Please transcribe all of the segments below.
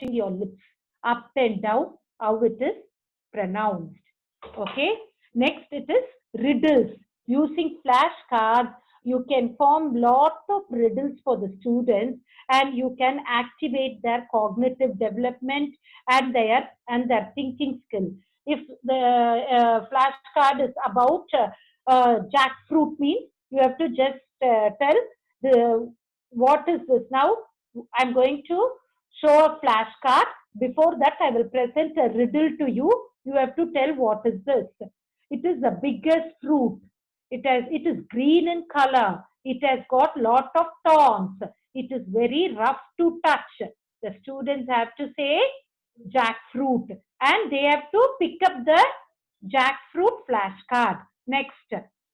your lips up and down, how it is pronounced. Okay. Next, it is riddles. Using flashcards, you can form lots of riddles for the students, and you can activate their cognitive development and their thinking skill. If the flashcard is about jackfruit means, you have to just tell the what is this now. I'm going to show a flashcard. Before that, I will present a riddle to you. You have to tell what is this. It is the biggest fruit. It is green in color. It has got lot of thorns. It is very rough to touch. The students have to say jackfruit, and they have to pick up the jackfruit flashcard. Next,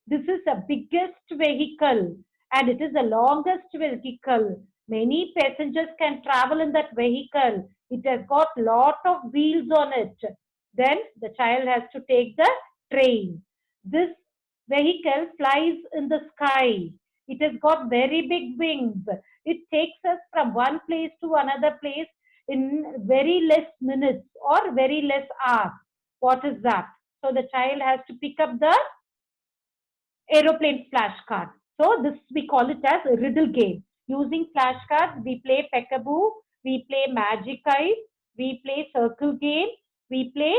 this is the biggest vehicle, and it is the longest vehicle. Many passengers can travel in that vehicle. It has got lot of wheels on it. Then the child has to take the train. This vehicle flies in the sky. It has got very big wings. It takes us from one place to another place in very less minutes or very less hours. What is that? So the child has to pick up the aeroplane flashcard. So this we call it as a riddle game. Using flashcards, we play peekaboo, we play magic eyes, we play circle game, we play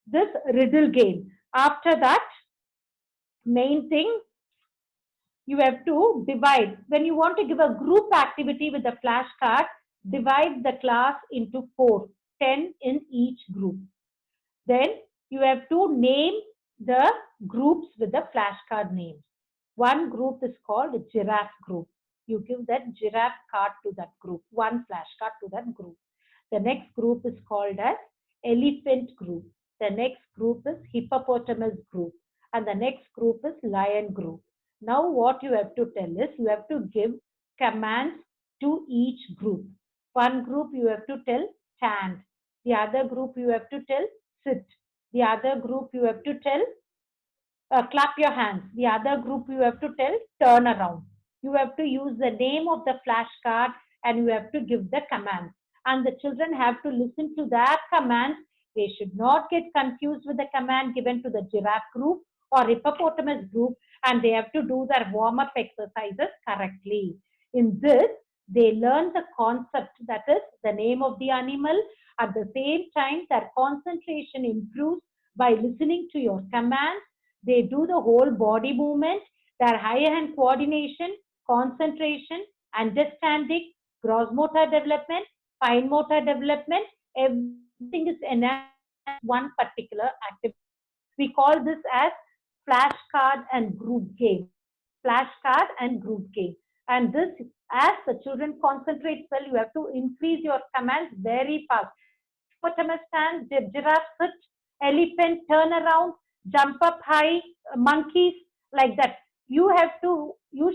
this riddle game. After that, main thing, you have to divide. When you want to give a group activity with a flashcard, divide the class into four, 10 in each group. Then you have to name the groups with the flashcard names. One group is called giraffe group. You give that giraffe card to that group, one flashcard to that group. The next group is called as elephant group. The next group is hippopotamus group. And the next group is lion group. Now what you have to tell is you have to give commands to each group. One group you have to tell stand. The other group you have to tell sit. The other group you have to tell clap your hands. The other group you have to tell turn around. You have to use the name of the flashcard, and you have to give the commands. And the children have to listen to that commands. They should not get confused with the command given to the giraffe group or hippopotamus group, and they have to do their warm up exercises correctly. In this, they learn the concept, that is the name of the animal. At the same time, their concentration improves by listening to your commands. They do the whole body movement, their high hand coordination, concentration, understanding, gross motor development, fine motor development, everything is enhanced one particular activity. We call this as flashcard and group game. Flashcard and group game. And this, as the children concentrate well, you have to increase your commands very fast. Hippopotamus stand, giraffe sit, elephant turn around, jump up high, monkeys, like that. You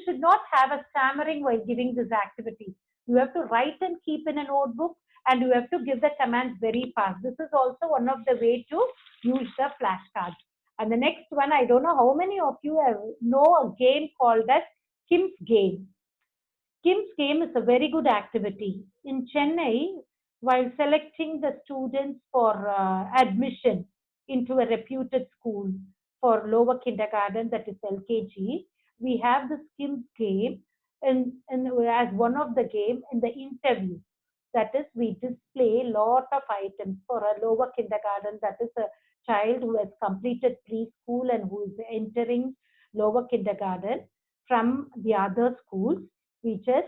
should not have a stammering while giving this activity. You have to write and keep in a notebook, and you have to give the commands very fast. This is also one of the way to use the flashcards. And the next one, I don't know how many of you know a game called as Kim's Game. Kim's Game is a very good activity. In Chennai, while selecting the students for admission into a reputed school for lower kindergarten, that is LKG, we have the Kim's Game as one of the game in the interview. That is, we display lot of items for a lower kindergarten, that is a child who has completed preschool and who is entering lower kindergarten from the other schools. We just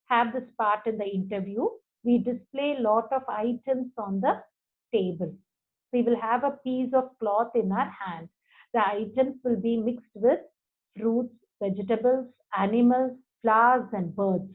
have this part in the interview. We display lot of items on the table. We will have a piece of cloth in our hand. The items will be mixed with fruits, vegetables, animals, flowers, and birds.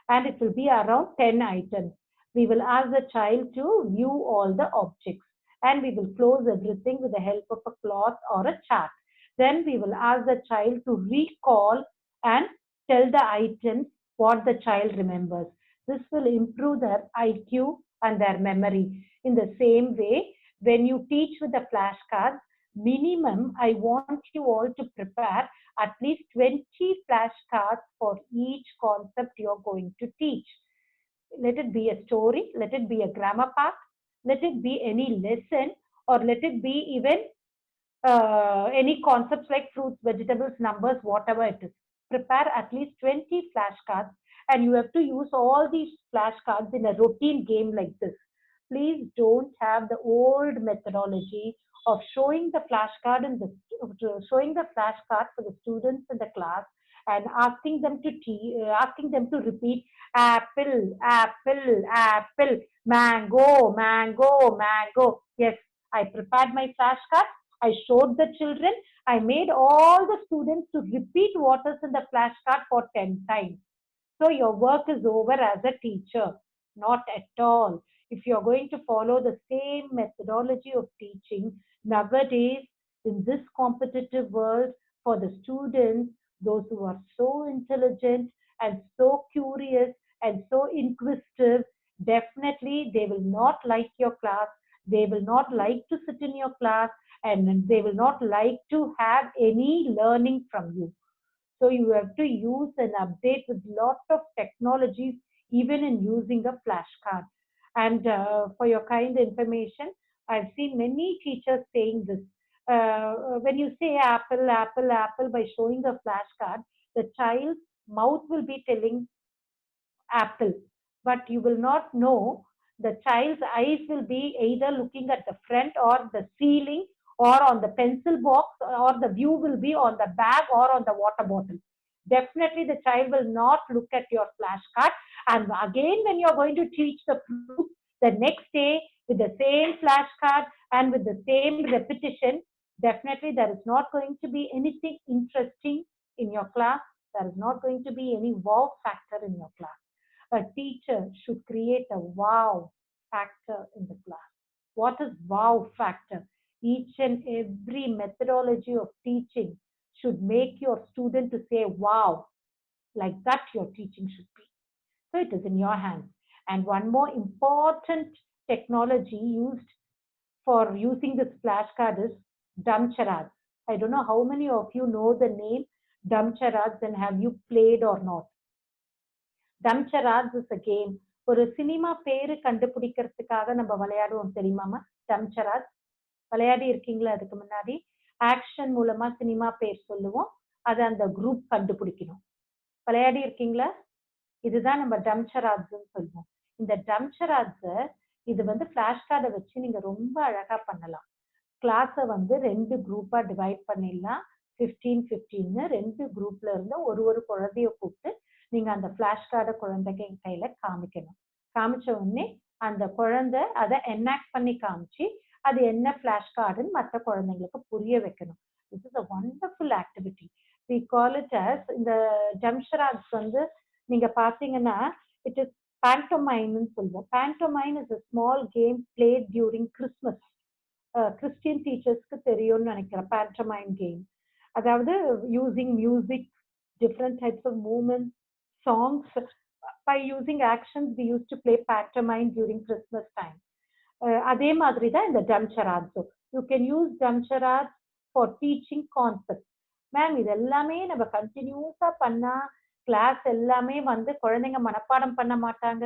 And it will be around 10 items. We will ask the child to view all the objects, and we will close everything with the help of a cloth or a chart. Then we will ask the child to recall and tell the items what the child remembers. This will improve their IQ and their memory. In the same way, when you teach with the flashcards, minimum, I want you all to prepare at least 20 flashcards for each concept you're going to teach. Let it be a story, let it be a grammar pack, let it be any lesson, or let it be even any concepts like fruits, vegetables, numbers, whatever it is. Prepare at least 20 flashcards, and you have to use all these flashcards in a routine game like this. Please don't have the old methodology of showing the flashcard and showing the flashcard for the students in the class and asking them to repeat apple, apple, apple, mango, mango, mango. Yes, I prepared my flashcard. I showed the children. I made all the students to repeat what is in the flashcard for 10 times. So your work is over as a teacher. Not at all. If you're going to follow the same methodology of teaching nowadays in this competitive world for the students, those who are so intelligent and so curious and so inquisitive, definitely they will not like your class. They will not like to sit in your class, and they will not like to have any learning from you. So you have to use and update with lot of technologies, even in using a flashcard. And for your kind information, I've seen many teachers saying this. When you say apple, apple, apple by showing a flashcard, the child's mouth will be telling apple, but you will not know the child's eyes will be either looking at the front or the ceiling or on the pencil box, or the view will be on the bag or on the water bottle. Definitely the child will not look at your flashcard. And again, when you're going to teach the fruits the next day with the same flashcard and with the same repetition, definitely there is not going to be anything interesting in your class. There is not going to be any wow factor in your class. A teacher should create a wow factor in the class. What is wow factor? Each and every methodology of teaching should make your student to say wow, like that your teaching should be. So it is in your hands. And one more important technology used for using this flashcard is dumb charades. I don't know how many of you know the name dumb charades and have you played or not. டம் சராட்ஸ் is a game. ஒரு cinema பேரு கண்டுபிடிக்கிறதுக்காக நம்ம விளையாடுவோம் தெரியுமாமா? டம் சராட்ஸ் விளையாடி இருக்கீங்களா? அதுக்கு முன்னாடி ஆக்ஷன் மூலமா சினிமா பேர் சொல்லுவோம், அதை அந்த குரூப் கண்டுபிடிக்கணும். விளையாடி இருக்கீங்களா? இதுதான் நம்ம டம் சராட்ஸ் சொல்லுவோம். இந்த டம் சராட்ஸ் இது வந்து பிளாஷ் கார்டை வச்சு நீங்க ரொம்ப அழகா பண்ணலாம். கிளாஸை வந்து 2 குரூப்பா டிவைட் பண்ணிடலாம். 15-15 2 குரூப்ல இருந்து ஒரு குழந்தைய கூப்பிட்டு நீங்க அந்த பிளாஷ் கார்டை குழந்தைங்க கையில காமிக்கணும். காமிச்ச உடனே அந்த குழந்தை அதை என்ஆக்ட் பண்ணி காமிச்சு அது என்ன பிளாஷ் கார்டுன்னு மற்ற குழந்தைங்களுக்கு புரிய வைக்கணும். This is a wonderful activity. We call it as இந்த ஜம்ஷராட்ஸ் வந்து நீங்க பாத்தீங்கன்னா இட் இஸ் பேண்டோமைன்னு சொல்லுவோம். Pantomime is a small game played during Christmas. Christian டீச்சர்ஸ்க்கு தெரியும்னு நினைக்கிறேன் பேண்டோமைன் கேம். அதாவது using music, different types of movements, songs. By using actions, we used to play pantomime during Christmas time. அதே மாதிரி தான் இந்த டம் சராட்ஸ். யூ கேன் யூஸ் டம் சராட்ஸ் ஃபார் டீச்சிங் கான்செப்ட். மேம் இது எல்லாமே நம்ம கண்டினியூஸா பண்ணா கிளாஸ் எல்லாமே வந்து குழந்தைங்க மனப்பாடம் பண்ண மாட்டாங்க.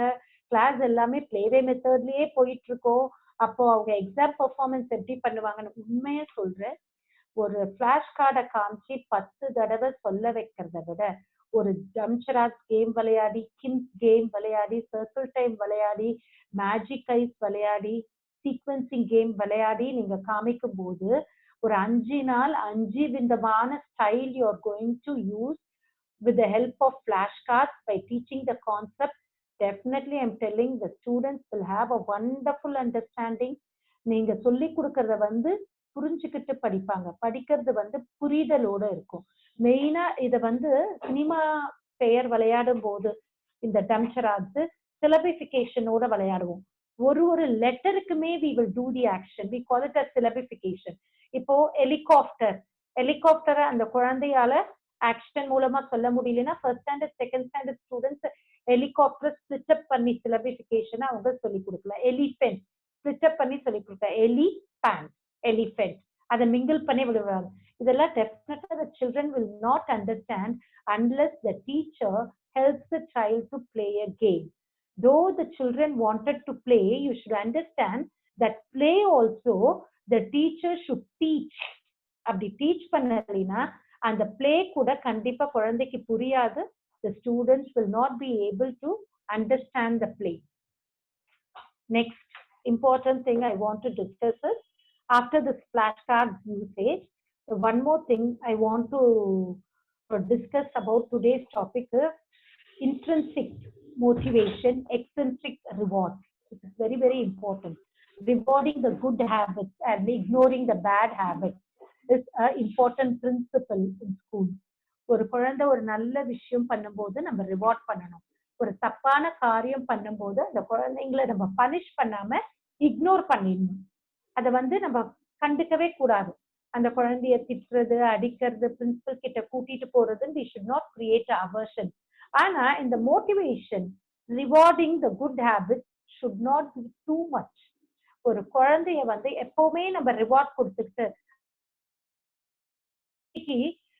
கிளாஸ் எல்லாமே பிளேவே மெத்தட்லயே போயிட்டு இருக்கோம். அப்போ அவங்க எக்ஸாம் பெர்ஃபார்மன்ஸ் எப்படி பண்ணுவாங்கன்னு உண்மையா சொல்றேன். ஒரு பிளாஷ் கார்டை காமிச்சு 10 தடவை சொல்ல வைக்கிறத விட ஒரு ஜம்சராஜ் கேம் விளையாடி, கிம்ஸ் கேம் விளையாடி, சர்க்கிள் டைம் விளையாடி, மேஜிக் ஐஸ் விளையாடி, சீக்வன்சிங் கேம் விளையாடி நீங்க காமிக்கும் போது ஒரு 5 நாள் 5 விதமான style you are going to use with the help of flashcards by teaching the concept. Definitely I'm telling the students will have a wonderful understanding. நீங்க சொல்லி கொடுக்கறத வந்து புரிஞ்சுக்கிட்டு படிப்பாங்க. படிக்கிறது வந்து புரிதலோட இருக்கும். மெயினா இதை வந்து சினிமா பெயர் விளையாடும் போது இந்த டம்சராட்ஸ் சிலபிஃபிகேஷனோட விளையாடுவோம். ஒரு லெட்டருக்குமே we will do the action. We call it as syllabification. இப்போ ஹெலிகாப்டரை அந்த குழந்தையால ஆக்ஷன் மூலமா சொல்ல முடியலன்னா first standard second standard students helicopter split அப் பண்ணி சிலபிஃபிகேஷன் அவங்க சொல்லி கொடுக்கலாம். எலிஃபென்ட் ஸ்பிளிட் அப் பண்ணி சொல்லி கொடுக்கலாம். எலிஃபேண்ட், எலிஃபென்ட் அதை மிங்கிள் பண்ணி விடுவாங்க. இதெல்லாம் டெஃபினட்டா the children will not understand unless the teacher helps the child to play a game. Though the children wanted to play, you should understand that play also the teacher should teach. அப்படி teach பண்ணலைன்னா அந்த play கூட கண்டிப்பா குழந்தைக்கு புரியாது. The students will not be able to understand the play. Next important thing I want to discuss is after the flashcards usage, one more thing I want to discuss about today's topic is intrinsic motivation, eccentric reward. It is very, very important. Rewarding the good habits and ignoring the bad habits is an important principle in school. ஒரு குழந்தை ஒரு நல்ல விஷயம் பண்ணும்போது நம்ம reward பண்ணணும். ஒரு தப்பான காரியம் பண்ணும்போது அந்த குழந்தைங்களை நம்ம பனிஷ் பண்ணாம இக்னோர் பண்ணிடணும். அதை நம்ம கண்டுக்கவே கூடாது. அந்த குழந்தைய திட்டுறது, அடிக்கிறது, பிரின்சிபல் கிட்ட கூட்டிட்டு போறது, we should not create an aversion. ஆனா இந்த motivation, rewarding the good habit should not be too much. ஒரு குழந்தைய எப்பவுமே நம்ம ரிவார்ட் கொடுத்துக்கிட்டு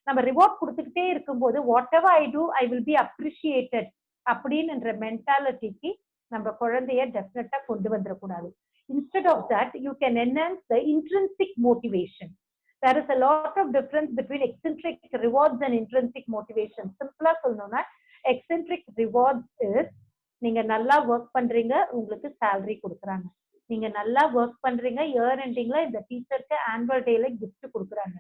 நம்ம ரிவார்ட் கொடுத்துக்கிட்டே இருக்கும்போது whatever I do I will be appreciated அப்படின்ற மென்டாலிட்டிக்கு நம்ம குழந்தைய டெஃபினட்டா கொண்டு வந்துடக்கூடாது. Instead of that, you can enhance the intrinsic motivation. There is a lot of difference between eccentric rewards and intrinsic motivation. Simply சொல்லணும்னா eccentric rewards is நீங்க நல்லா ஒர்க் பண்றீங்க, உங்களுக்கு salary கொடுக்குறாங்க. நீங்க நல்லா ஒர்க் பண்றீங்க, இயர் எண்டிங்ல இந்த டீச்சருக்கு ஆனுவல் டேல கிஃப்ட் கொடுக்குறாங்க.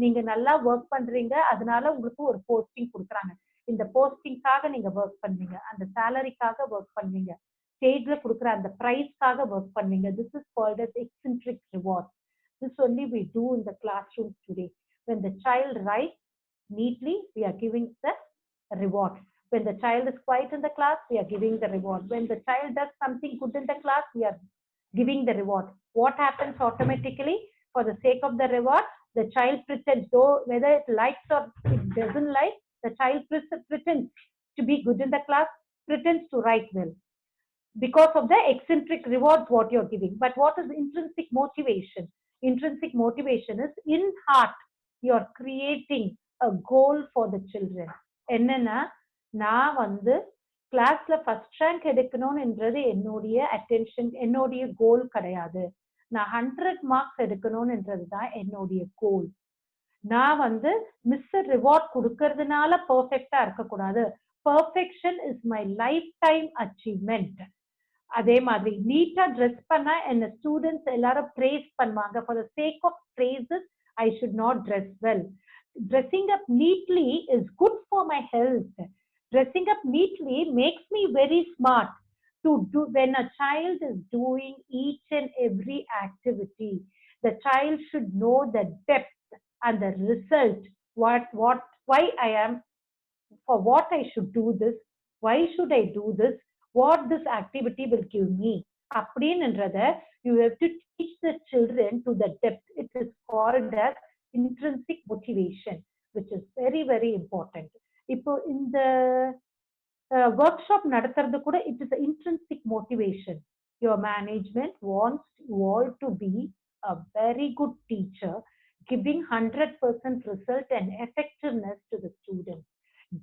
நீங்க நல்லா ஒர்க் பண்றீங்க, அதனால உங்களுக்கு ஒரு போஸ்டிங் கொடுக்குறாங்க. இந்த போஸ்டிங்காக நீங்க ஒர்க் பண்ணுவீங்க, அந்த சேலரிக்காக ஒர்க் பண்ணுவீங்க, ஸ்டேஜ்ல கொடுக்குற அந்த பிரைஸ்க்காக ஒர்க் பண்ணுவீங்க. This is called as eccentric reward. This only we do in the classroom today. When the child writes neatly, we are giving the reward. When the child is quiet in the class, we are giving the reward. When the child does something good in the class, we are giving the reward. What happens automatically? For the sake of the reward, the child pretends, though whether it likes or it doesn't like, the child pretends to be good in the class, pretends to write well, because of the eccentric rewards what you're giving. But what is intrinsic motivation? Intrinsic motivation is in heart you're creating a goal for the children. என்னன்னா நான் கிளாஸ்ல first rank எடுக்கணும்ன்றது என்னுடைய attention, என்னுடைய கோல் கிடையாது. நான் 100 marks எடுக்கணும்ன்றது தான் என்னுடைய கோல். நான் மிஸ் ரிவார்ட் கொடுக்கறதுனால பெர்ஃபெக்டா இருக்கக்கூடாது. Perfection is my life time achievement. அதே மாதிரி நீட்டா ட்ரெஸ் பண்ணா என்ன ஸ்டூடெண்ட்ஸ் எல்லாரும் பிரேஸ் பண்ணுவாங்க. For the sake of praises I should not dress well. Dressing up neatly is good for my health. Dressing up neatly makes me very smart. To do when a child is doing each and every activity, the child should know the depth and the result. Why I am, for what I should do this, why should I do this, what this activity will give me. அப்படின்றத you have to teach the children to the depth. It is called as intrinsic motivation, which is very, very important. இப்போ இந்த workshop நடத்துறது கூட it is an intrinsic motivation. Your management wants you all to be a very good teacher, giving 100% result and effectiveness to the students.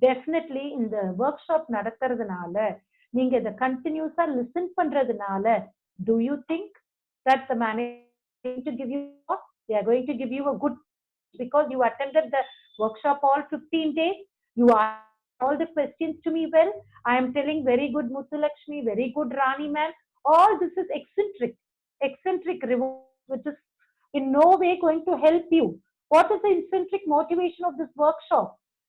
Definitely இந்த workshop நடத்துறதுனால, நீங்க இத continuously listen பண்றதுனால, do you think that the management is going to give you what? They are going to give you a good, because you attended the workshop all 15 days, you asked all the questions to me well, I am telling very good Muthulakshmi, very good Rani ma'am, all this is eccentric reward, which is in no way going to help you. What is the intrinsic motivation of this workshop?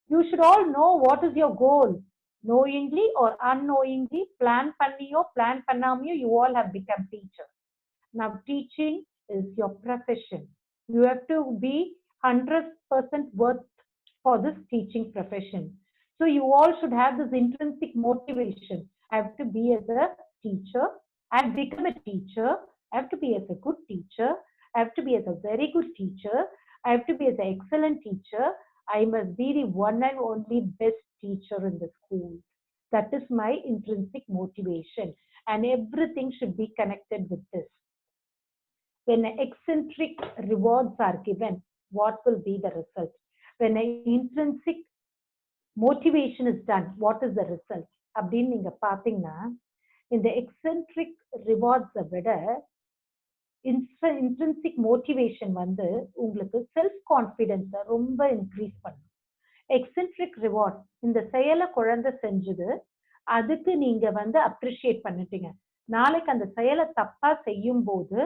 You should all know what is your goal. Knowingly or unknowingly, plan panniyo, plan pannamiyo, you all have become teachers. Now teaching is your profession. You have to be 100% worth for this teaching profession. So you all should have this intrinsic motivation. I have to be as a teacher, I have become a teacher, I have to be as a good teacher, I have to be as a very good teacher, I have to be as an excellent teacher, I must be the one and only best teacher in the school. That is my intrinsic motivation, and everything should be connected with this. When eccentric rewards are given, what will be the result? When an intrinsic motivation is done, what is the result? அப்படின்னு நீங்க பாத்தீங்கன்னா, இந்த eccentric ரிவார்ட்ஸை விட intrinsic motivation வந்து உங்களுக்கு self கான்ஃபிடென்ஸை ரொம்ப increase பண்ணும். Eccentric reward, இந்த செயலை குழந்தை செஞ்சது, அதுக்கு நீங்க வந்து அப்ரிஷியேட் பண்ணிட்டீங்க. நாளைக்கு அந்த செயலை தப்பா செய்யும் போது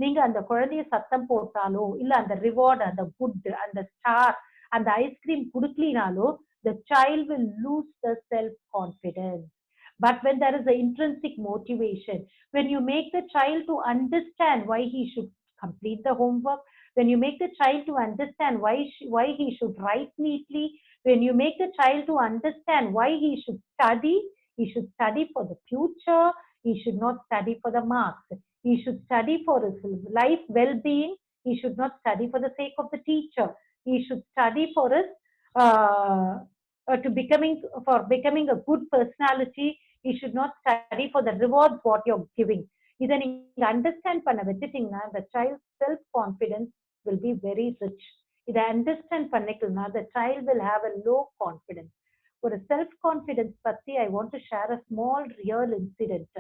நீங்க அந்த குழந்தைய சத்தம் போட்டாலோ இல்ல அந்த ரிவார்ட், அந்த குட், அந்த ஸ்டார், அந்த ice cream குடுக்கலினாலோ the child will lose the self confidence. But when there is an intrinsic motivation, when you make the child to understand why he should complete the homework, when you make the child to understand why he should write neatly, when you make the child to understand why he should study for the future, he should not study for the marks, he should study for his life well-being, he should not study for the sake of the teacher, he should study for his becoming a good personality, he should not study for the rewards what you're giving. இதை நீங்க understand பண்ண வச்சுட்டீங்கன்னா the child's self confidence will be very rich. இதை understand பண்ணிக்கலனா the child will have a low confidence. ஒரு self confidence பத்தி I want to share a small real incident.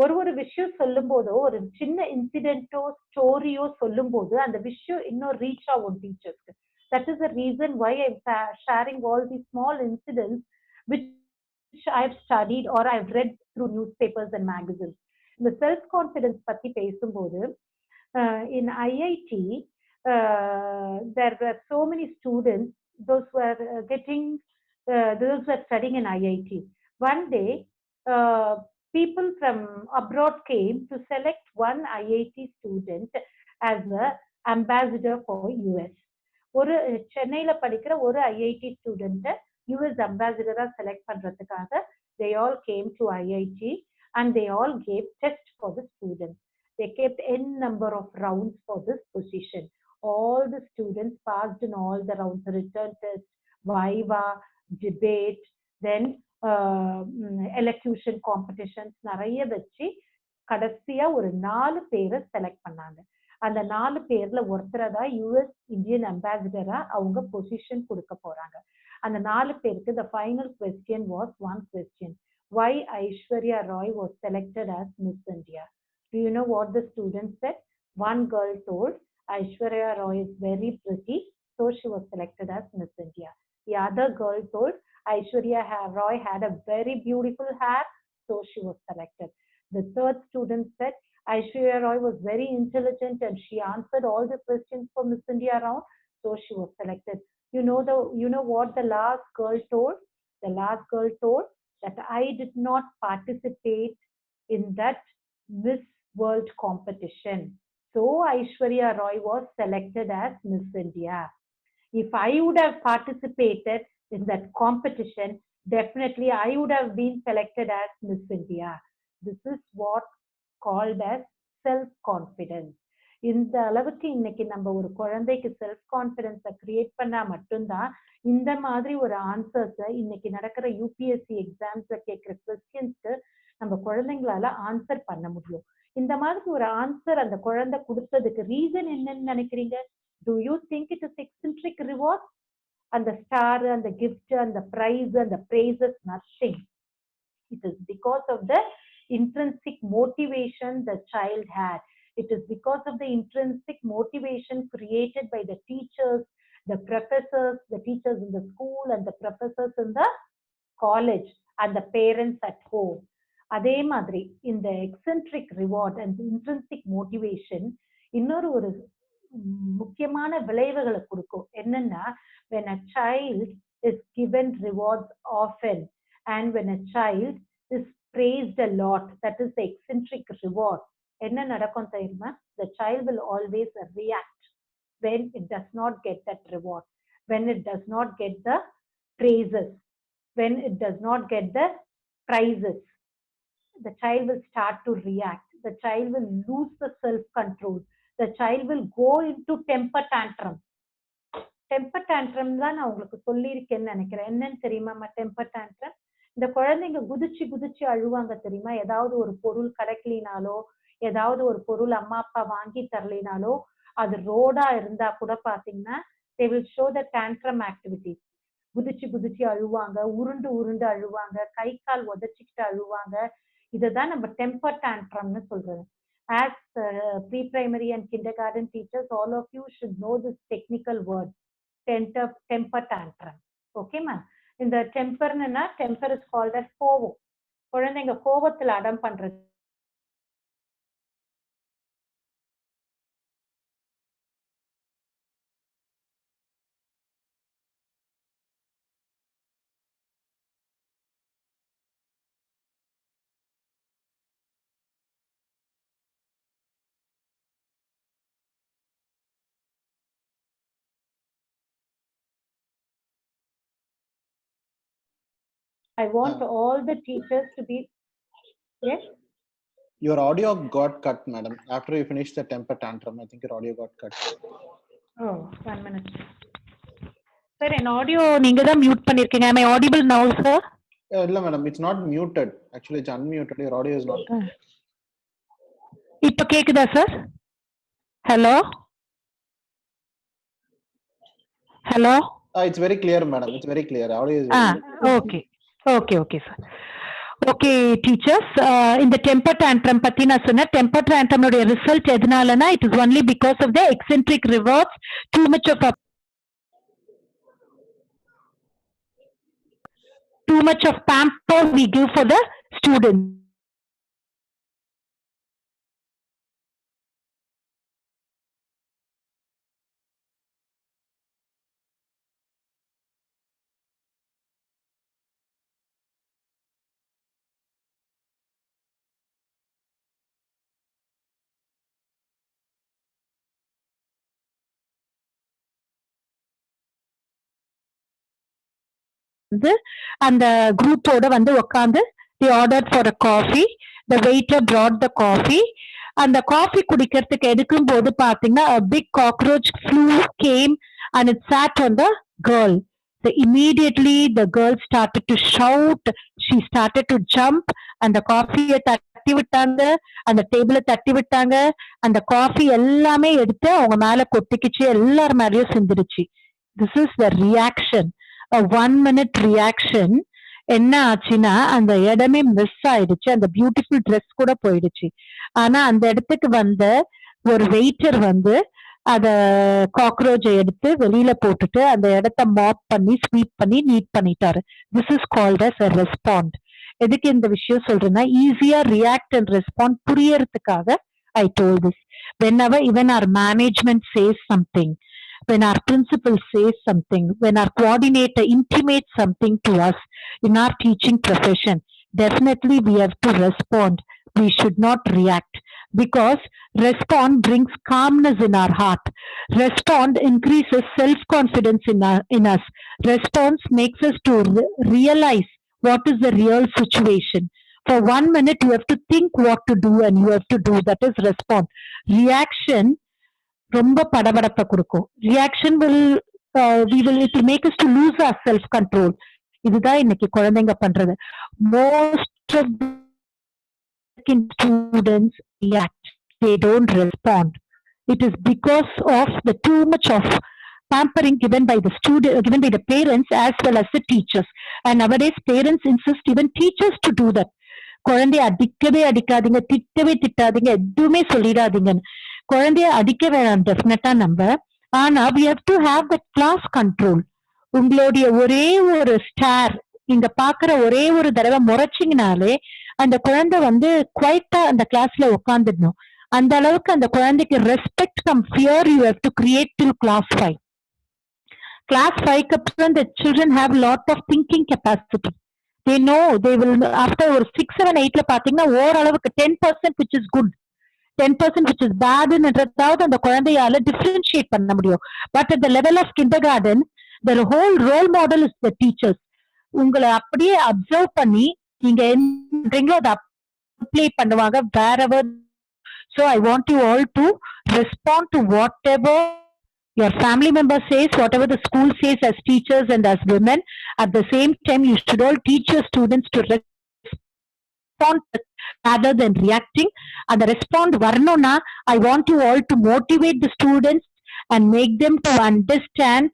ஒரு விஷயம் சொல்லும் போதோ, ஒரு சின்ன இன்சிடென்ட்டோ ஸ்டோரியோ சொல்லும் போது அந்த விஷயம் இன்னும் ரீச் ஆகும் டீச்சர்ஸ்க்கு. That is the reason why I'm sharing all these small incidents which I've studied or I've read through newspapers and magazines. The self-confidence பத்தி பேசும்போது, in IIT, there were so many students, those were studying in IIT. One day, people from abroad came to select one IIT student as the ambassador for US. ஒரு சென்னையில படிக்கிற ஒரு IIT ஸ்டூடெண்ட்டை US அம்பாசிடரா select பண்றதுக்காக they all came to IIT and they all gave test for the students. They kept n number of rounds for this position. All the students passed in all the rounds, written test, viva, debate, then elocution competitions நிறைய வச்சு கடைசியா ஒரு 4 பேரை select பண்ணாங்க. அந்த 4 பேர்ல ஒருத்தரை தான் யூஎஸ் இந்தியன் அம்பாசிடரா அவங்க பொசிஷன் கொடுக்க போறாங்க. அந்த 4 பேருக்கு the final question was one question: why Aishwarya Roy was selected as Miss India? Do you know what the students said? One girl told Aishwarya Roy is very pretty, so she was selected as Miss India. The other girl told Aishwarya Roy had a very beautiful hair, so she was selected. The third student said Aishwarya Roy was very intelligent and she answered all the questions for Miss India round, so she was selected. You know what the last girl told? The last girl told that I did not participate in that Miss World competition, so Aishwarya Roy was selected as Miss India. If I would have participated in that competition, definitely I would have been selected as Miss India. This is what called as self confidence. இந்த அளவுக்கு இன்னைக்கு நம்ம ஒரு குழந்தைக்கு self கான்ஃபிடன்ஸை create பண்ணா மட்டும்தான் இந்த மாதிரி ஒரு ஆன்சர்ஸை இன்னைக்கு நடக்கிற யூபிஎஸ்சி எக்ஸாம்ஸ்ல கேட்கிற கொஸ்டின்ஸ்க்கு நம்ம குழந்தைங்களால ஆன்சர் பண்ண முடியும். இந்த மாதிரி ஒரு ஆன்சர் அந்த குழந்தை கொடுத்ததுக்கு ரீசன் என்னன்னு நினைக்கிறீங்க? Do you think it is eccentric reward? And the star and the gift and the prize and the praises, nothing. It is because of the intrinsic motivation the child had. It is because of the intrinsic motivation created by the teachers, the professors, the teachers in the school and the professors in the college and the parents at home. அதே மாதிரி இந்த eccentric reward and intrinsic motivation இன்னொரு ஒரு முக்கியமான விளைவுகளை கொடுக்கும். என்னன்னா, when a child is given rewards often and when a child is praised a lot, that is the eccentric reward, என்ன நடக்கும் தெரியுமா? The child will always react when it does not get that reward, when it does not get the praises, when it does not get the prizes. The child will start to react. The child will lose the self control. The child will go into temper tantrum. Temper tantrum தான் நான் உங்களுக்கு சொல்லியிருக்கேன்னு நினைக்கிறேன். என்னன்னு தெரியுமா temper tantrum? இந்த குழந்தைங்க குதிச்சு குதிச்சு அழுவாங்க தெரியுமா? ஏதாவது ஒரு பொருள் கிடைக்கலினாலோ, ஏதாவது ஒரு பொருள் அம்மா அப்பா வாங்கி தரலினாலோ, அது ரோடா இருந்தா கூட பாத்தீங்கன்னா they will show the tantrum activities. குதிச்சு குதிச்சு அழுவாங்க, உருண்டு உருண்டு அழுவாங்க, கை கால் உதச்சிக்கிட்டு அழுவாங்க. இதுதான் நம்ம temper tantrumனு சொல்றது. As pre-primary and kindergarten teachers, all of you should know this technical word, temper tantrum. Okay, ma? இந்த temperனா, temper is called as கோவம். குழந்தைங்க கோவத்துல அடம் பண்றது. I want all the teachers to be, yes? Your audio got cut, madam. After you finished the temper tantrum, I think your audio got cut. Oh, 1 minute. Sir, an audio நீங்க தான் mute பண்ணிருக்கீங்க. Am I audible now, sir? இல்ல madam, it's not muted. Actually, it's unmuted. Your audio is not. இப்ப கேக்குதா sir? Hello? Hello? It's very clear, madam. It's very clear. Audio is very clear. Okay, sir. Okay, teachers, in the temper tantrum பத்தி நான் சொன்ன temper tantrum உடைய result எதனாலனா it is only because of the eccentric rewards, too much of pamper we give for the students. அந்த குரூப்போட வந்து உட்காந்து they ordered for a coffee, the waiter brought the coffee. அந்த காஃபி குடிக்கிறதுக்கு எடுக்கும் போது பாத்தீங்கன்னா a big cockroach came and it sat on the girl. So immediately the girl started to shout, she started to jump, அந்த காஃபியை தட்டி விட்டாங்க, அந்த டேபிளை தட்டி விட்டாங்க, அந்த காஃபி எல்லாமே எடுத்து அவங்க மேல கொட்டிக்கிச்சு, எல்லார் மேலயும் சிந்திருச்சு. This is the reaction. A 1 minute reaction. என்ன ஆச்சுன்னா அந்த இடமே மிஸ் ஆயிடுச்சு, அந்த பியூட்டிஃபுல் ட்ரெஸ் கூட போயிடுச்சு. ஆனா அந்த இடத்துக்கு வந்த ஒரு வெயிட்டர் வந்து அத காக்ரோச்சை எடுத்து வெளியில போட்டுட்டு அந்த இடத்த மாப் பண்ணி ஸ்வீப் பண்ணி நீட் பண்ணிட்டாரு. This is called as a respond. எதுக்கு இந்த விஷயம் சொல்றேன்னா ஈஸியா ரியாக்ட் அண்ட் ரெஸ்பாண்ட் புரியறதுக்காக I told this. Whenever even our management says something, when our principal says something, when our coordinator intimates something to us in our teaching profession, definitely we have to respond. We should not react, because respond brings calmness in our heart. Respond increases self-confidence in us. Response makes us to realize what is the real situation. For 1 minute, you have to think what to do and you have to do. That is respond. Reaction ரொம்ப படபடப்பை கொடுக்கும். Reaction it will make us to lose our self control. இதுதான் இன்னைக்கு குழந்தைங்க பண்றது. Most of the students react, they don't respond. It is because of the too much of pampering given by the parents as well as the teachers. And nowadays parents insist even teachers to do that. குழந்தைய அடிக்கவே அடிக்காதீங்க, திட்டவே திட்டாதீங்க, எதுவுமே சொல்லிடாதீங்கன்னு. குழந்தைய அடிக்க வேணாம் டெஃபினட்டா நம்ம, ஆனா we have to have that class control. உங்களுடைய ஒரே ஒரு ஸ்டார், நீங்க பாக்குற ஒரே ஒரு தடவை முறைச்சிங்கனாலே அந்த குழந்தை வந்து குவைட்டா அந்த கிளாஸ்ல உட்காந்துடணும். அந்த அளவுக்கு அந்த குழந்தைக்கு respect cum fear you have to create till class 5. Class 5க்கு அப்புறம் the children have lot of thinking capacity. They know they will after ஒரு 6, 7, 8ல பாத்தீங்கன்னா ஓரளவுக்கு 10% which is good, 10% which is bad என்றதாவது அந்த குழந்தையால differentiate பண்ண முடியும். But at the level of kindergarten, the whole role model is the teachers. உங்களை அப்படியே observe பண்ணி நீங்க என்ன அதை அப்ளை பண்ணுவாங்க wherever. So I want you all to respond to whatever your family member says, whatever the school says as teachers and as women. At the same time, you should all teach your students to respond rather than reacting. And the respond varnona, I want you all to motivate the students and make them to understand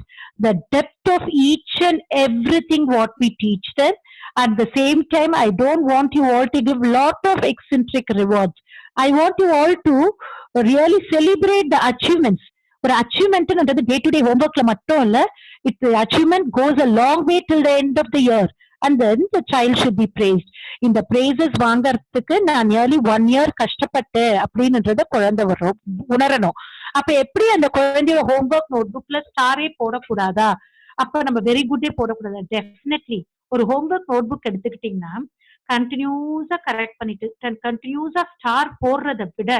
the depth of each and everything what we teach them. At the same time, I don't want you all to give lot of eccentric rewards. I want you all to really celebrate the achievements. ஒரு அச்சீவ்மெண்ட்ன்றது day to day ஹோம்ஒர்க்ல மட்டும் இல்ல, it achievement goes a long way till the end of the year. And then the child should be praised. இந்த praises வாங்கறதுக்கு நான் nearly 1 year கஷ்டப்பட்டேன் அப்படின்றத குழந்தை வரும் உணரணும். அப்ப எப்படி அந்த குழந்தையோட ஹோம்ஒர்க் நோட் புக்ல ஸ்டாரே போடக்கூடாதா? அப்ப நம்ம வெரி குட்டே போடக்கூடாதா? டெஃபினெட்லி. ஒரு ஹோம்ஒர்க் நோட் புக் எடுத்துக்கிட்டீங்கன்னா கண்டினியூஸா கரெக்ட் பண்ணிட்டு கண்டினியூஸா ஸ்டார் போடுறதை விட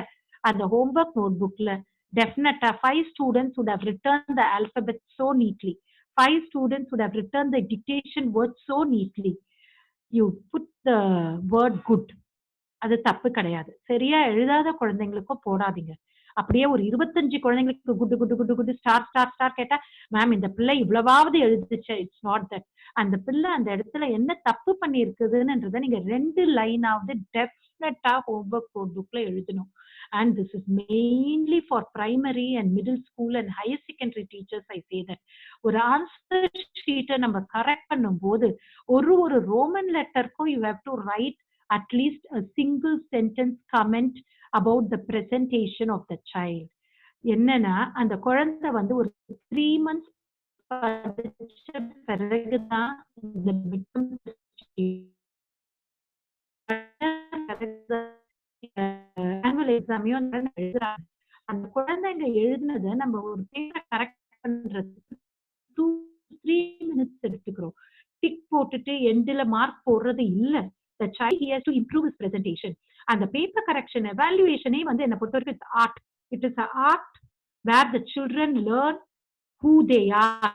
அந்த ஹோம்ஒர்க் நோட் புக்ல definitely 5 students would have written the alphabet so neatly. 5 students would have written the dictation word so neatly. You put the word good. அது தப்பு கிடையாது. சரியா எழுதாத குழந்தைங்களுக்கும் போடாதீங்க. அப்படியே ஒரு 25 குழந்தைங்களுக்கு good good good good star star star கேட்டா மேம் இந்த பிள்ளை இவ்வளவாவது எழுதுச்சு. It's not that. அந்த பிள்ளை அந்த இடத்துல என்ன தப்பு பண்ணி இருக்குதுன்றத நீங்க 2 லைனாவது டெஃபினட்டா ஹோம்ஒர்க் நோட் புக்ல எழுதணும். And this is mainly for primary and middle school and higher secondary teachers. I say that ஒரு ஆன்சர் ஷீட்டை நம்ம கரெக்ட் பண்ணும் போது ஒரு Roman லெட்டருக்கும் you have to write at least a single sentence comment about the presentation of the child. என்னன்னா அந்த குழந்தை வந்து ஒரு 3 months பிறகுதான் இந்த ஆனுவல் எக்ஸாமையும் எழுதுறாங்க. அந்த குழந்தைங்க எழுதுனதை நம்ம ஒரு பேப்பரை கரெக்ட் பண்றதுக்கு 2-3 minutes எடுத்துக்கிறோம். டிக் போட்டுட்டு எண்டில் மார்க் போடுறது இல்ல. The child has to improve his presentation. And the paper correction evaluation வந்து என்ன பொறுத்த வரைக்கும் it's art. It is an art where the children learn who they are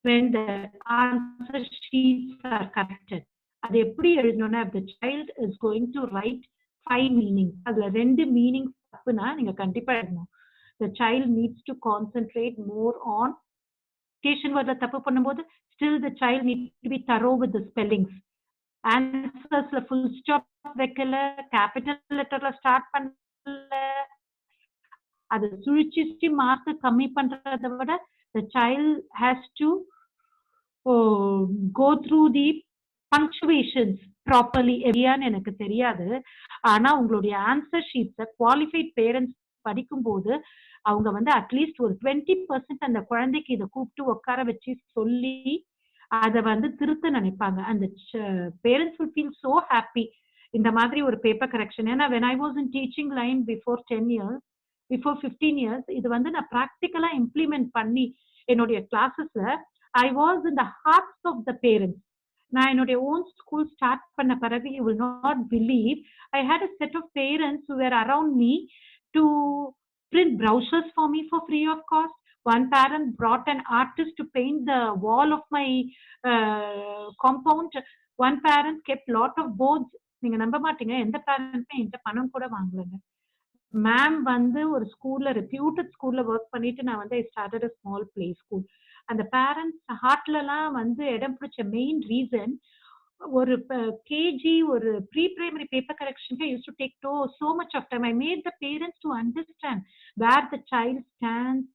when the answer sheets are corrected. அது எப்படி எழுதணும்னா the child is going to write 5 meanings. அதுல 2 meanings தப்புனா நீங்க கண்டிப்பா எழுதணும். The child needs to concentrate more on dictation wordல தப்பு பண்ணும்போது still the child needs to be thorough with the spellings. Answersல full stop வைக்கல, capital letterல ஸ்டார்ட் பண்ணல, அது சுழிச்சு மார்க் கம்மி பண்றதை விட the child has to go through the punctuations properly. எப்படியான்னு எனக்கு தெரியாது. ஆனா உங்களுடைய ஆன்சர் ஷீட்ஸை குவாலிஃபைட் பேரண்ட்ஸ் படிக்கும்போது அவங்க வந்து அட்லீஸ்ட் ஒரு 20% அந்த குழந்தைக்கு இதை கூப்பிட்டு உட்கார வச்சு சொல்லி அதை வந்து திருத்த நினைப்பாங்க. அந்த parents will feel so happy. இந்த மாதிரி ஒரு பேப்பர் கரெக்ஷன். ஏன்னா when I was in teaching line before 10 years, before 15 years, இது வந்து நான் ப்ராக்டிக்கலா இம்ப்ளிமெண்ட் பண்ணி என்னுடைய கிளாஸஸ்ல I was in the hearts of the parents. நான் என்னுடைய ஓன் ஸ்கூல் ஸ்டார்ட் பண்ண பிறகு you will not believe I had a set of parents who were around me to print brochures for me for free of cost. One parent brought an artist to paint the wall of my compound. One parent kept lot of boards. நீங்க நம்ப மாட்டீங்க, எந்த பேரண்ட்ஸும் என்கிட்ட பணம் கூட வாங்கலங்க. Ma'am வந்து ஒரு ஸ்கூல்ல ரெப்யூட்டட் ஸ்கூல்ல ஒர்க் பண்ணிட்டு நான் வந்து I started a small play school. அந்த பேரண்ட்ஸ் ஹார்ட்லலாம் வந்து இடம் பிடிச்ச மெயின் ரீசன் ஒரு கேஜி ஒரு ப்ரீ பிரைமரி பேப்பர் கரெக்ஷனுக்கு use to take so much of time. I made the parents to understand where the child stands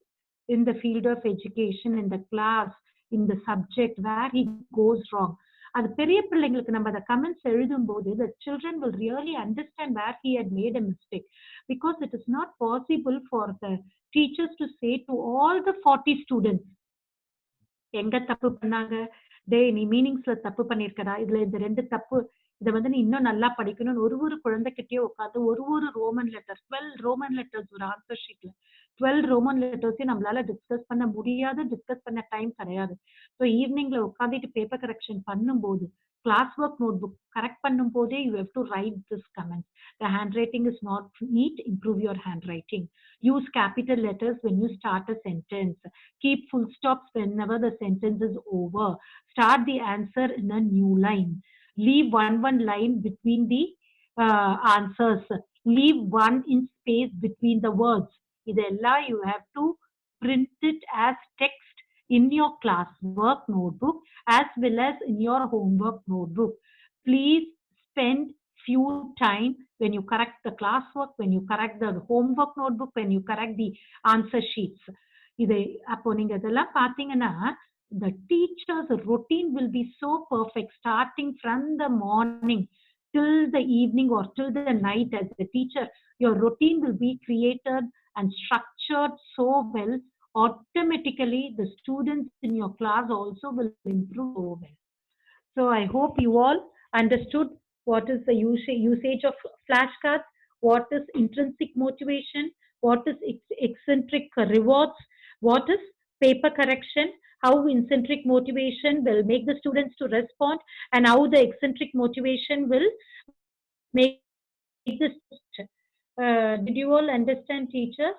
in the field of education, in the class, in the subject, where he goes wrong. அது பெரிய பிள்ளைங்களுக்கு நம்ம அந்த comments எழுதும் போது the children will really understand where he had made a mistake, because it is not possible for the teachers to say to all the 40 students எங்க தப்பு பண்ணாங்க, டே நீ மீனிங்ஸ்ல தப்பு பண்ணிருக்கடா, இதுல இந்த 2 தப்பு, இதை வந்து நீ இன்னும் நல்லா படிக்கணும்னு ஒரு குழந்தைகிட்டயே உட்காந்து ஒரு ரோமன் லெட்டர் 12 ரோமன் லெட்டர்ஸ் ஒரு ஆன்சர் ஷீட்ல 12 ரோமன் லெட்டர்ஸையும் நம்மளால டிஸ்கஸ் பண்ண முடியாது, டிஸ்கஸ் பண்ண டைம் கிடையாது. ஸோ ஈவினிங்ல உட்காந்துட்டு பேப்பர் கரெக்ஷன் பண்ணும்போது class work notebook கரெக்ட் பண்ணும் போதே you have to write this comment. The handwriting is not neat, improve your handwriting. Use capital letters when you start a sentence. Keep full stops whenever the sentence is over. Start the answer in a new line. Leave one line between the answers. Leave one in space between the words. இதெல்லாம் you have to print it as text in your class work notebook as well as in your homework notebook. Please spend few time when you correct the classwork, when you correct the homework notebook, when you correct the answer sheets. இதை அப்போ நீங்க இதெல்லாம் பாத்தீங்கன்னா the teacher's routine will be so perfect, starting from the morning till the evening or till the night. As a teacher, your routine will be created and structured so well. Automatically, the students in your class also will improve so well. So I hope you all understood what is the usage of flashcards, what is intrinsic motivation, what is eccentric rewards, what is paper correction, how eccentric motivation will make the students to respond, and how the eccentric motivation will make this. Did you all understand, teachers?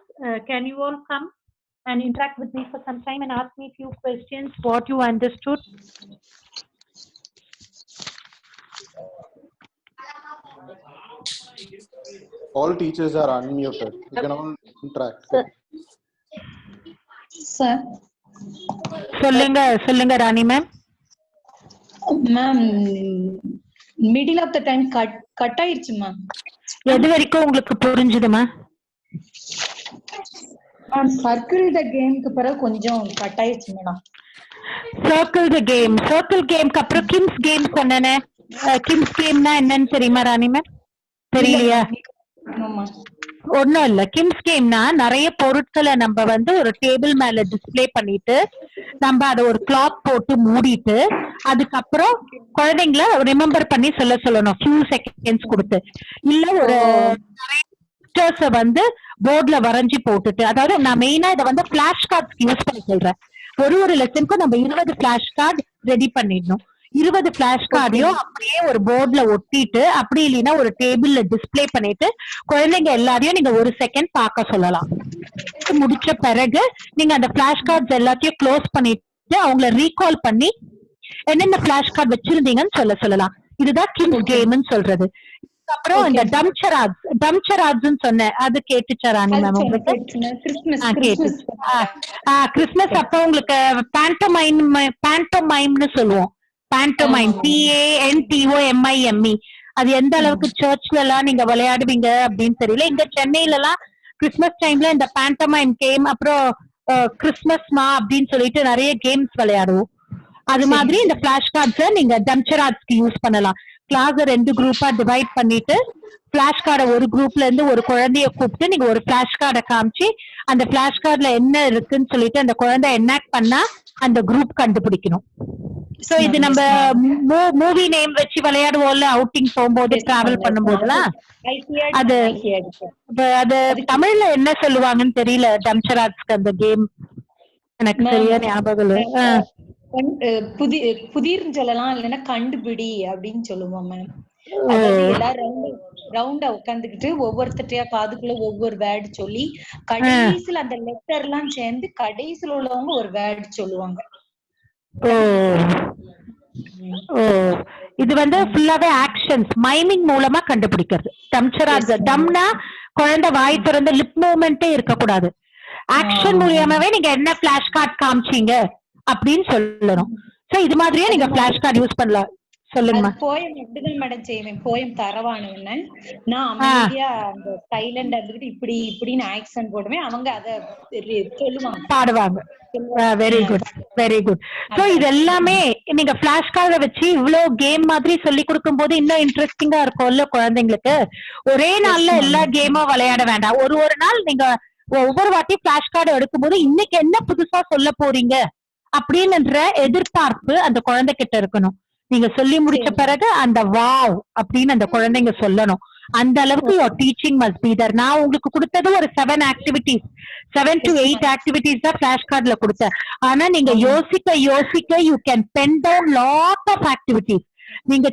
Can you all come and interact with me for some time and ask me a few questions, what you understood? All teachers are unmuted. You can all interact. Sir. சொல்லுங்க Rani ma'am. Ma'am middle of the time cut ஆயிருச்சு ma'am. எது வரைக்கும் உங்களுக்கு புரிஞ்சுதுமா? Ma'am circle த கேம்க்கு பிறகு கொஞ்சம் cut ஆயிருச்சு madam. Circle கேம்க்கு அப்புறம் KIMS game சொன்னேனே. கிம்ஸ் கேம்னா என்னன்னு தெரியுமா ராணி மேம்? தெரியலையா? ஒன்னும் இல்ல. கிம்ஸ் கேம்னா நிறைய பொருட்களை நம்ம வந்து ஒரு டேபிள் மேல டிஸ்பிளே பண்ணிட்டு நம்ம அதை ஒரு கிளாத் போட்டு மூடிட்டு அதுக்கப்புறம் குழந்தைங்கள ரிமெம்பர் பண்ணி சொல்லணும் ஃபியூ செகண்ட்ஸ் கொடுத்து. இல்ல ஒரு வந்து போர்ட்ல வரைஞ்சி போட்டுட்டு, அதாவது நான் மெயினா இதை வந்து பிளாஷ் கார்ட்ஸ் யூஸ் பண்ணி சொல்றேன். ஒரு லெசனுக்கும் நம்ம 20 பிளாஷ் கார்டு ரெடி பண்ணிடணும். 20 பிளாஷ் கார்டையும் அப்படியே ஒரு போர்ட்ல ஒட்டிட்டு, அப்படி இல்லைன்னா ஒரு டேபிள்ல டிஸ்பிளே பண்ணிட்டு குழந்தைங்க எல்லாரையும் நீங்க ஒரு செகண்ட் பார்க்க சொல்லலாம். முடிச்ச பிறகு நீங்க அந்த பிளாஷ் கார்ட்ஸ் எல்லாத்தையும் க்ளோஸ் பண்ணிட்டு அவங்கள ரீகால் பண்ணி என்னென்ன பிளாஷ் கார்டு வச்சிருந்தீங்கன்னு சொல்லலாம். இதுதான் கிம்ஸ் கேம்னு சொல்றது. அப்புறம் இந்த டம்சராட்ஸ் சொன்னேன், அது கேட்டுச்சா ராணி மேம் உங்களுக்கு? கிறிஸ்மஸ் அப்ப உங்களுக்கு பேண்டோமைம்னு சொல்லுவோம். பேண்டோமைம், PANTOMIME. அது எந்த அளவுக்கு சர்ச்ல எல்லாம் நீங்க விளையாடுவீங்க அப்படின்னு தெரியல. இங்க சென்னையில எல்லாம் கிறிஸ்மஸ் டைம்ல இந்த பேண்டோமைம் கேம், அப்புறம் கிறிஸ்மஸ்மா அப்படின்னு சொல்லிட்டு நிறைய கேம்ஸ் விளையாடுவோம். அது மாதிரி இந்த பிளாஷ் கார்ட்ஸை நீங்க டம்சராட்ஸ்க்கு யூஸ் பண்ணலாம். கிளாஸ் 2 குரூப்பா டிவைட் பண்ணிட்டு பிளாஷ் கார்டை ஒரு குரூப்ல இருந்து ஒரு குழந்தைய கூப்பிட்டு நீங்க ஒரு பிளாஷ் கார்டை காமிச்சு அந்த பிளாஷ் கார்டுல என்ன இருக்குன்னு சொல்லிட்டு அந்த குழந்தை என்னாக்ட் பண்ணா அந்த குரூப் கண்டுபிடிக்கணும். சோ இது நம்ம மூவி நேம் வச்சு விளையாடுவோம்ல அவுட்டிங் போகும்போது, டிராவல் பண்ணும்போதுலாம். அது தமிழ்ல என்ன சொல்லுவாங்கன்னு தெரியல டம்சராட்ஸ்க்கு அந்த கேம், எனக்கு சரியா ஞாபகம் இல்ல. புதிர்னு சொல்லலாம், இல்லைன்னா கண்டுபிடி அப்படின்னு சொல்லுவோம் மேம். எல்லாரும் ரவுண்டா உட்காந்துக்கிட்டு ஒவ்வொருத்தட்டையா காதுக்குள்ள ஒவ்வொரு வேர்டு சொல்லி கடைசியில அந்த லெட்டர் எல்லாம் சேர்ந்து கடைசியில உள்ளவங்க ஒரு வேர்டு சொல்லுவாங்க. இது வந்து ஃபுல்லாவே ஆக்ஷன்ஸ் மைமிங் மூலமா கண்டுபிடிக்கிறது. டம்சராட்ஸ், டம்னா குழந்தை வாய் திறந்து லிப் மூவ்மெண்டே இருக்க கூடாது. ஆக்ஷன் மூலியமாவே நீங்க என்ன பிளாஷ் கார்டு காமிச்சீங்க அப்படின்னு சொல்லணும். சோ இது மாதிரியே நீங்க பிளாஷ் கார்டு யூஸ் பண்ணலாம். சொல்லுங்க. போயம் அப்படிதான் மேடம் செய்வேன். போயம் தரவானு நான் அமைதியா அந்த சைலண்டா இருந்துட்டு இப்படி இப்படின்னு ஆக்சன் போடுவேன். அவங்க அத சொல்லுவாங்க, பாடுவாங்க. Very good, very good. So இது எல்லாமே நீங்க பிளாஷ் கார்டை வச்சு இவ்வளவு கேம் மாதிரி சொல்லி கொடுக்கும் போது இன்னும் இன்ட்ரெஸ்டிங்கா இருக்கும்ல குழந்தைங்களுக்கு. ஒரே நாள்ல எல்லா கேமும் விளையாட வேண்டாம். ஒரு நாள் நீங்க ஒவ்வொரு வாட்டி பிளாஷ் கார்டு எடுக்கும் போது இன்னைக்கு என்ன புதுசா சொல்ல போறீங்க அப்படின்ற எதிர்பார்ப்பு அந்த குழந்தை கிட்ட இருக்கணும். நீங்க சொல்லி முடிச்ச பிறகு அந்த வாவ் அப்படின்னு அந்த குழந்தைங்க சொல்லணும். அந்த அளவுக்கு your teaching must be there. நான் உங்களுக்கு கொடுத்தது ஒரு 7 activities, 7 to 8 activities தான் பிளாஷ் கார்டுல கொடுத்தேன். ஆனா நீங்க யோசிக்க you can pen down lot of activities. நீங்க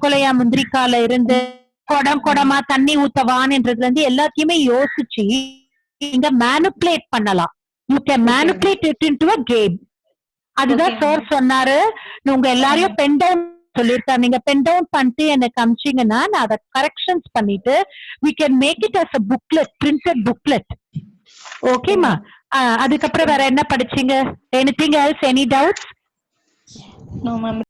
கொலையா முந்திரிக்கால இருந்து குடமா தண்ணி ஊத்தவான்ன்றதுல இருந்து எல்லாத்தையுமே யோசிச்சு நீங்க மேனிபுலேட் பண்ணலாம். You can manipulate it into a game. அதுதான் சார் சொன்னாரு. உங்க எல்லாரையும் பென் டவுன் சொல்லிருக்காரு. நீங்க பென் டவுன் பண்ணிட்டு எனக்கு அமிச்சிங்கன்னா நான் அதை கரெக்ஷன்ஸ் பண்ணிட்டு we can make it as a booklet, printed booklet. ஓகேமா? அதுக்கப்புறம் வேற என்ன படிச்சீங்க? Anything else? Any doubts? No ma'am.